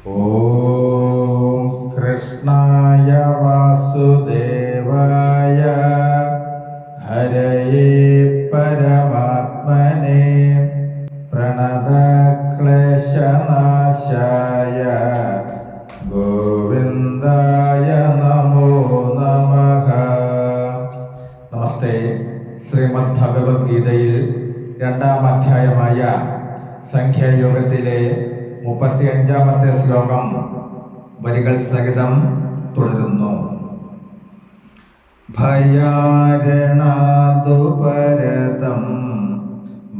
ഓം കൃഷ്ണായ വാസുദേവായ ഹരയേ പരമാത്മനെ പ്രണതക്ലേശനാശായ ഗോവിന്ദായ നമോ നമഃ. നമസ്തേ. ശ്രീമദ് ഭഗവത്ഗീതയിൽ 2-ാം അധ്യായമായ സംഖ്യായോഗത്തിലെ 35-ാമത്തെ ശ്ലോകം വരികൾ സഹിതം തുടരുന്നു. ഭയാരണാദുപരതം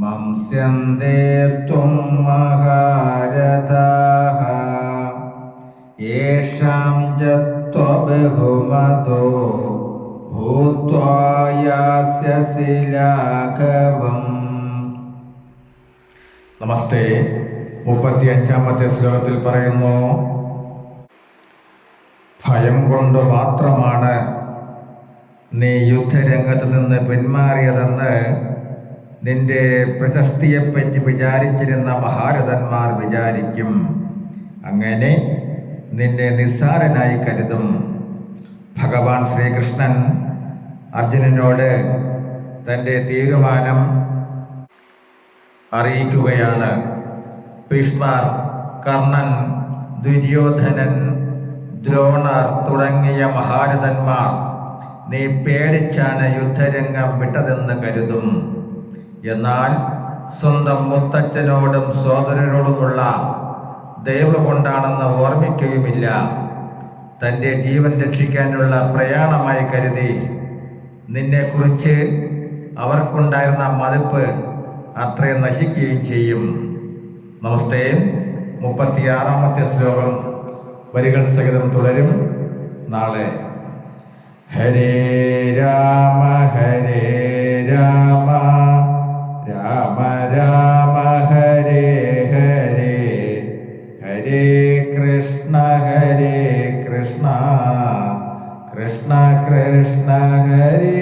മംസ്യന്തേ ത്വം മഹാരഥാഃ യേഷാം ജത്വബഹുമതോ ഭൂത്വാ യാസ്യസി ലാഘവം. നമസ്തേ. 35-ാമത്തെ ശ്ലോകത്തിൽ പറയുന്നു, ഭയം കൊണ്ട് മാത്രമാണ് നീ യുദ്ധരംഗത്ത് നിന്ന് പിന്മാറിയതെന്ന് നിന്റെ പ്രശസ്തിയെപ്പറ്റി വിചാരിച്ചിരുന്ന മഹാരഥന്മാർ വിചാരിക്കും. അങ്ങനെ നിന്നെ നിസ്സാരനായി കരുതും. ഭഗവാൻ ശ്രീകൃഷ്ണൻ അർജുനനോട് തൻ്റെ തീരുമാനം അറിയിക്കുകയാണ്. ഭീഷ്മർ, കർണൻ, ദുര്യോധനൻ, ദ്രോണർ തുടങ്ങിയ മഹാരഥന്മാർ നീ പേടിച്ചാണ് യുദ്ധരംഗം വിട്ടതെന്ന് കരുതും. എന്നാൽ സ്വന്തം മുത്തച്ഛനോടും സോദരരോടുമുള്ള ദയവ് കൊണ്ടാണെന്ന് ഓർമ്മിക്കുകയുമില്ല. തൻ്റെ ജീവൻ രക്ഷിക്കാനുള്ള പ്രയാണമായി കരുതി നിന്നെക്കുറിച്ച് അവർക്കുണ്ടായിരുന്ന മതിപ്പ് അത്രയും നശിക്കുകയും ചെയ്യും. നമസ്തേ. 36-ാമത്തെ ശ്ലോകം വരികൾ സഹിതം തുടരും. നാളെ. ഹരേ രാമ ഹരേ രാമ രാമ രാമ ഹരേ ഹരേ ഹരേ കൃഷ്ണ കൃഷ്ണ കൃഷ്ണ ഹരേ